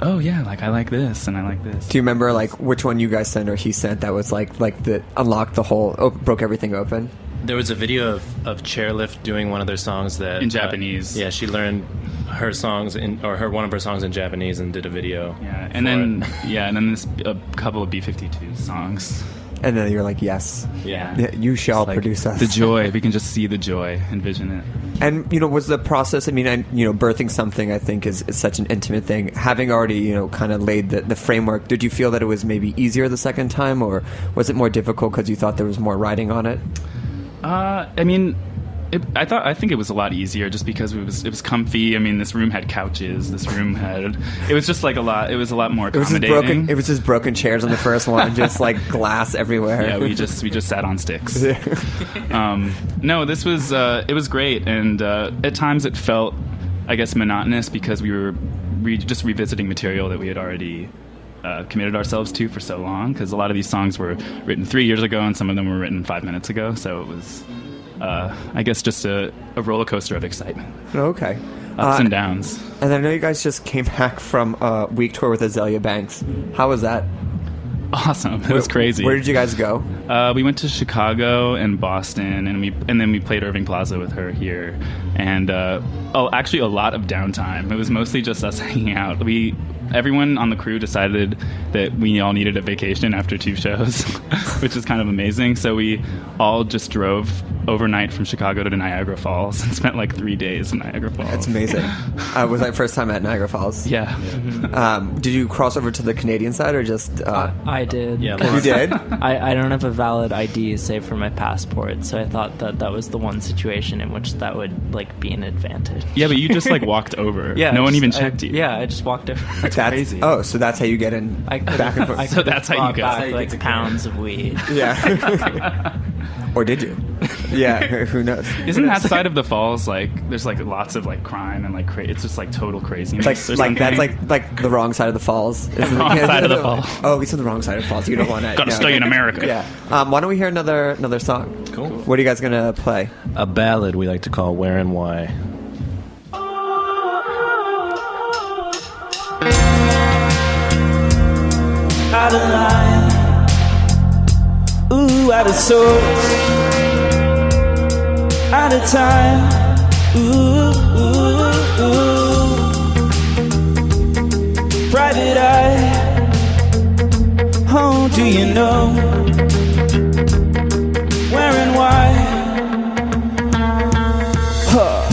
oh yeah, like I like this and I like this. Do you remember like which one you guys sent or he sent that was like that unlocked the whole, broke everything open? There was a video of Chairlift doing one of their songs that in Japanese. Yeah, she learned her songs one of her songs in Japanese and did a video. Yeah, and then this a couple of B-52 songs. And then you're like, yes. Yeah. You shall produce us. The joy. We can just see the joy, envision it. And, was the process, birthing something, I think, is such an intimate thing. Having already, kind of laid the framework, did you feel that it was maybe easier the second time, or was it more difficult because you thought there was more writing on it? I think it was a lot easier just because it was comfy. I mean, this room had couches. It was just like a lot. It was a lot more accommodating. It was just broken chairs on the first one, just like glass everywhere. Yeah, we just sat on sticks. No, this was it was great, and at times it felt, I guess, monotonous because we were just revisiting material that we had already committed ourselves to for so long. Because a lot of these songs were written 3 years ago, and some of them were written 5 minutes ago. So it was. I guess just a roller coaster of excitement. Okay. Ups and downs. And I know you guys just came back from a week tour with Azalea Banks. How was that? Awesome. It was crazy. Where did you guys go? We went to Chicago and Boston, and then we played Irving Plaza with her here. And actually a lot of downtime. It was mostly just us hanging out. Everyone on the crew decided that we all needed a vacation after 2 shows, which is kind of amazing. So we all just drove overnight from Chicago to Niagara Falls and spent like 3 days in Niagara Falls. That's amazing. Was that first time at Niagara Falls? Yeah. Did you cross over to the Canadian side or just... I did. Yeah, you did? I don't have a valid ID save for my passport, so I thought that was the one situation in which that would be an advantage. Yeah, but you just walked over. Yeah, no one even checked you. Yeah, I just walked over. That's crazy. Oh, so that's how you get in back and forth. So that's how you get pounds of weed. Yeah. Or did you? Yeah, who knows? Isn't that side of the falls there's lots of crime and it's just total craziness? That's the wrong side of the falls. The wrong side of the falls. Oh, he's on the wrong side of the falls. You don't want to. Gotta stay in America. Yeah. Why don't we hear another song? Cool. What are you guys gonna play? A ballad we like to call "Where and Why." Out of line, ooh, out of sorts, out of time, ooh, ooh, ooh. Private eye, oh, do you know where and why? Huh.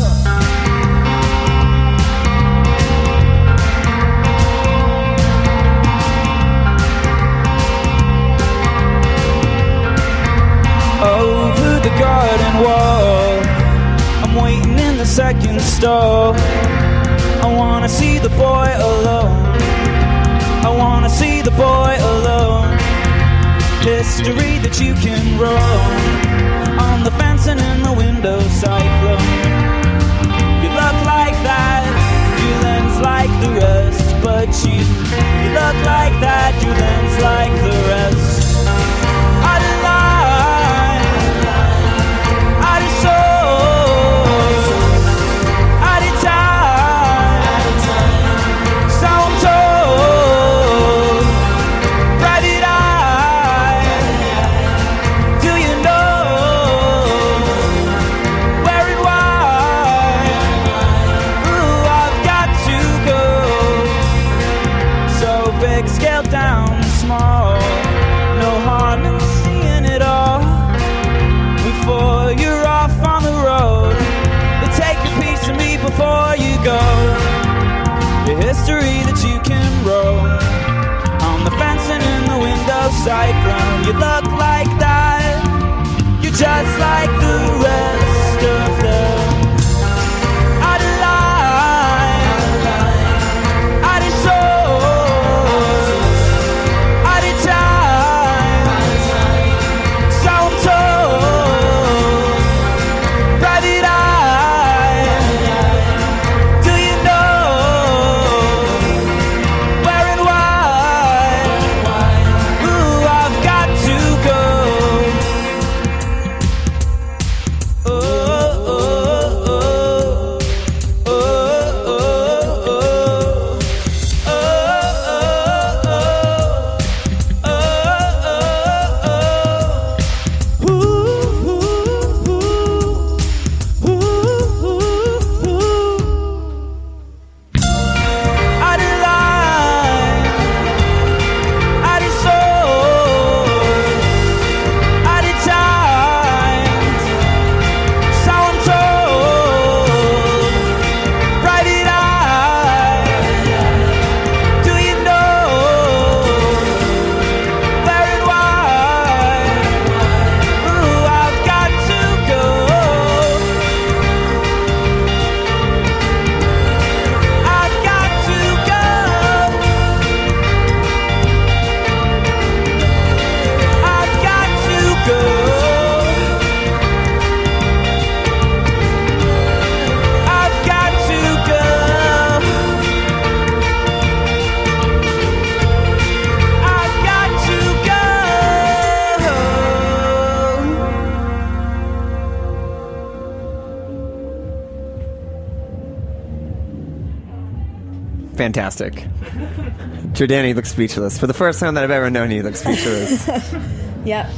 Over the garden wall, I'm waiting in the second stall. I wanna see the boy alone. I wanna see the boy alone. history that you can roll on the fence and in the window cyclone. You look like that, your lens like the rest, but you look like that, your lens like the rest. I'd lie, I'd soul, I'd time, so I'm told. Private eye, do you know where and why? Ooh, I've got to go. So big, scale down, small. No harm in seeing it all before you're off on the road. But take a piece of me before you go. The history that you can roll on the fence and in the window cyclone. You look like that, you're just like the rest of them. I'd lie, I'd soul, I'd time, so I'm told. Private eye, do you know where and why? Ooh, I've got to go. Oh, oh, oh, oh, oh, oh, I'd lie, I'd soul, I'd time, so I'm told. Private eye, do you know where and why? Ooh, I've got to go. I've got to go. I've got to go. I've got to go. I've got to go. Fantastic. Jordani looks speechless. For the first time that I've ever known you, look speechless. Yep.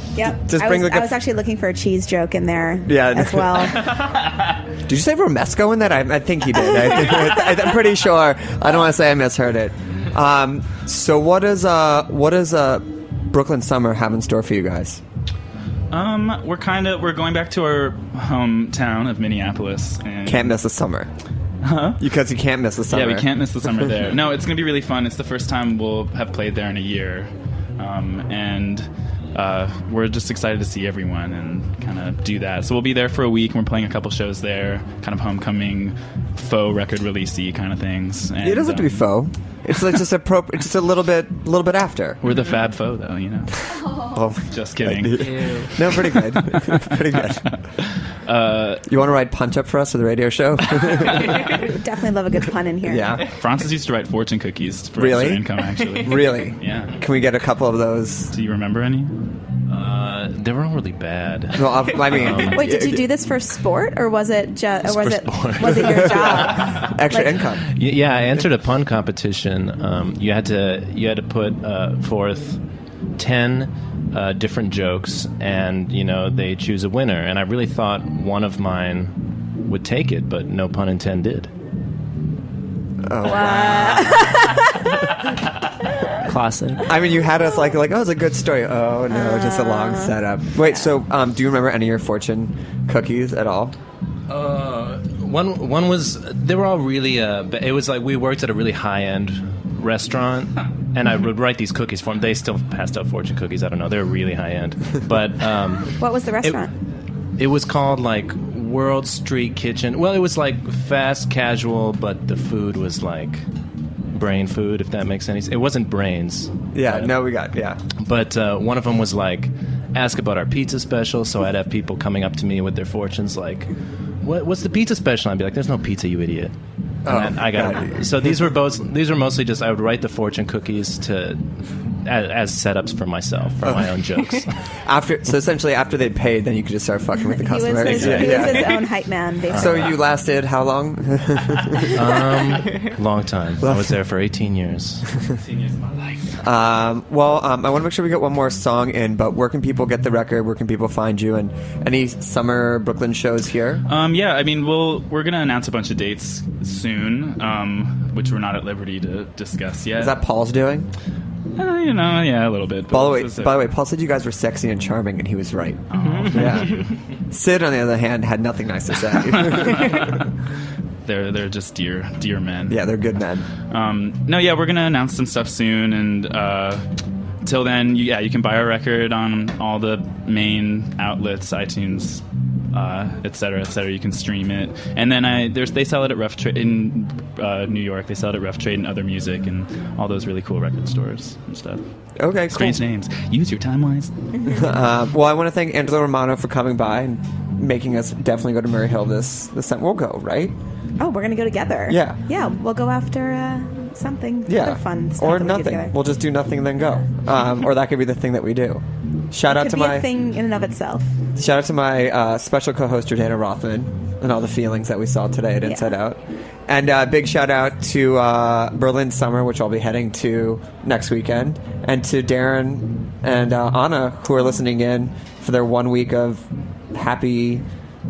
Just I bring was, like a- I was actually looking for a cheese joke in there Yeah. as well. Did you say Romesco in that? I think he did. I'm pretty sure. I don't want to say I misheard it. So what is Brooklyn summer have in store for you guys? We're going back to our hometown of Minneapolis. And Can't miss the summer. Huh? Because you can't miss the summer. Yeah, we can't miss the summer there. No, it's going to be really fun. It's the first time we'll have played there in a year. And we're just excited to see everyone and kind of do that. So we'll be there for a week, and we're playing a couple shows there, kind of homecoming, faux record release-y kind of things. And, It doesn't have to be faux. It's like just appropriate. It's just a little bit after. We're the fab faux, though, you know. Oh, just kidding. No, pretty good. Pretty good. You want to write Punch Up for us for the radio show? Definitely love a good pun in here. Yeah. Francis used to write fortune cookies for Really? extra income, actually. Really? Yeah. Can we get a couple of those? Do you remember any? They were all really bad. Well, I mean, Wait, did you do this for sport, or was it just, or was it sport. was it your job? Extra income. Yeah, I entered a pun competition. You had to put forth 10 different jokes, and they choose a winner. And I really thought one of mine would take it, but no pun intended. Oh, wow. Classic. I mean, you had us like, oh, it's a good story. Oh, no, just a long setup. Wait, so do you remember any of your fortune cookies at all? One was, they were all really, it was like we worked at a really high-end restaurant, and I would write these cookies for them. They still passed out fortune cookies. I don't know. They were really high-end. But what was the restaurant? It was called, like, World Street Kitchen. Well, it was, like, fast casual, but the food was, like, brain food, if that makes any sense. It wasn't brains. Yeah, no, we got, yeah. But one of them was like, ask about our pizza special, so I'd have people coming up to me with their fortunes like, what's the pizza special? I'd be like, there's no pizza, you idiot. And I got. So these were mostly just, I would write the fortune cookies as setups for myself, for my own jokes. So essentially, after they'd paid, then you could just start fucking with the customers. He was his own hype man, basically. So you lasted how long? Long time. I was there for 18 years. 18 years of my life. I want to make sure we get one more song in, but where can people get the record? Where can people find you? And any summer Brooklyn shows here? Yeah, I mean, we're going to announce a bunch of dates soon, which we're not at liberty to discuss yet. Is that Paul's doing? Yeah, a little bit. By the way, Paul said you guys were sexy and charming, and he was right. Oh, yeah. Sid, on the other hand, had nothing nice to say. They're just dear men. Yeah, they're good men. We're gonna announce some stuff soon, and till then, you can buy our record on all the main outlets, iTunes, et cetera, et cetera. You can stream it, and then they sell it at Rough Trade in New York. They sell it at Rough Trade and Other Music and all those really cool record stores and stuff. Okay, strange cool. names. Use your time wise. Well, I want to thank Angelo Romano for coming by and making us definitely go to Murray Hill this time. We'll go, right? Oh, we're gonna go together. Yeah. Yeah, we'll go after something. Yeah. Other fun stuff Or that we do nothing. together. We'll just do nothing and then go. Or that could be the thing that we do. Shout out Could to be my a thing in and of itself. Shout out to my special co-host Jordana Rothman and all the feelings that we saw today at Inside Out. And big shout out to Berlin Summer, which I'll be heading to next weekend, and to Darren and Anna, who are listening in for their 1 week of happy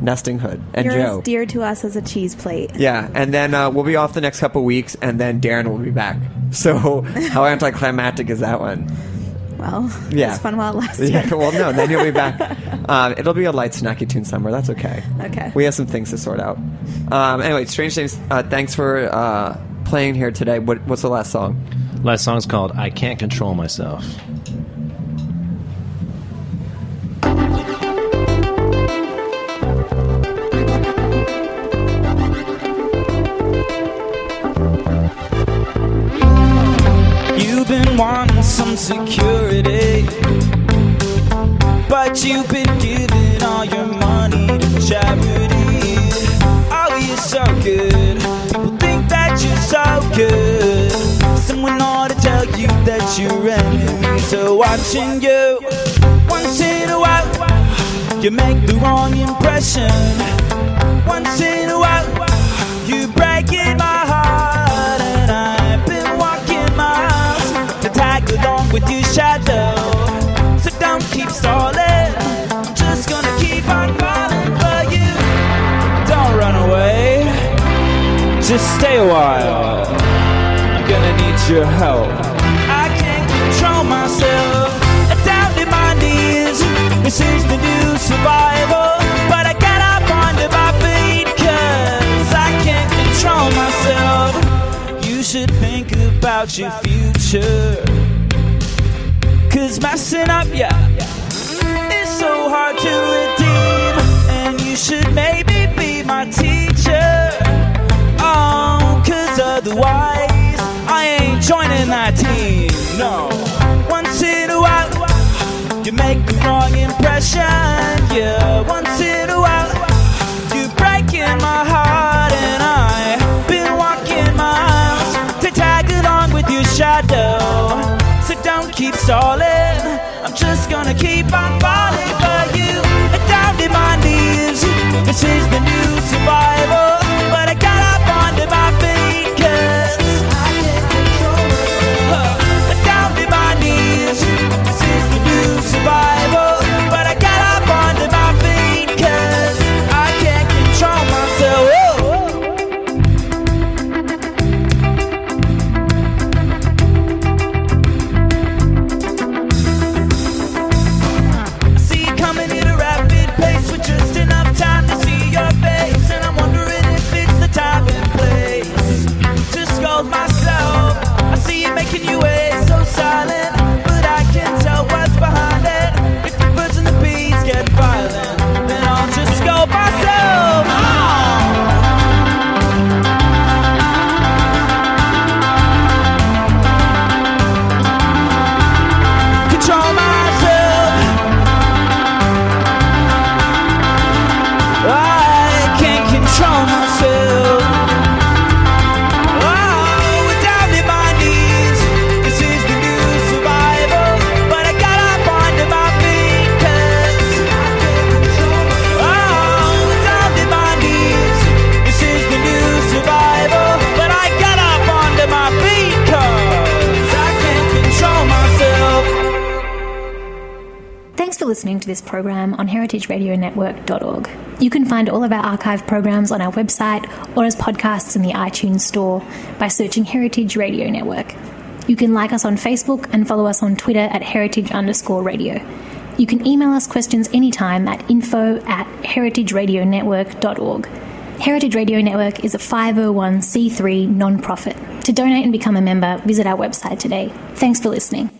nestinghood. And You're Joe. as dear to us as a cheese plate. Yeah, and then we'll be off the next couple weeks, and then Darren will be back. So how anticlimactic is that one? Well, yeah. It was fun while it lasted. Yeah, well, no, then you'll be back. It'll be a light, snacky tune summer. That's okay. Okay. We have some things to sort out. Anyway, Strange Things, thanks for playing here today. What's the last song? Last song's called I Can't Control Myself. You've been wanting some security, but you've been giving all your money to charity. Oh, you're so good. People think that you're so good. Someone ought to tell you that your enemies are watching you. Once in a while, you make the wrong impression. Once in a while, you break in my heart, and I've been walking miles to tag along with your shadow. So don't keep stalling. I'm just gonna keep on falling for you. Don't run away. Just stay a while. I'm gonna need your help. I can't control myself. Down to my knees. This is the new survival. But I get up onto my feet, 'cause I can't control myself. You should think about your future, 'cause messing up, is so hard to redeem. And you should maybe be my teacher. Oh, 'cause otherwise I ain't joining that team, no. Once in a while, you make the wrong impression, yeah. Once in a while, you're breaking my heart, and I've been walking miles to tag along with your shadow. So don't keep stalling. I'm just gonna keep on falling for you. Down to my knees. This is the new survival. But I got up onto my feet, 'cause I can't control it. Down to my knees. This is the new survival. But I got up onto my feet, 'cause I can't control myself. I see you coming at a rapid pace with just enough time to see your face, and I'm wondering if it's the time and place to scold myself. I see you making your way so silent, but I can tell what's behind it. If the birds and the bees get violent, then I'll just scold myself. Oh. listening to this program on heritageradionetwork.org. You can find all of our archive programs on our website or as podcasts in the iTunes store by searching Heritage Radio Network. You can like us on Facebook and follow us on Twitter at heritage_radio. You can email us questions anytime at info@heritageradionetwork.org. Heritage Radio Network is a 501c3 non-profit. To donate and become a member, visit our website today. Thanks for listening.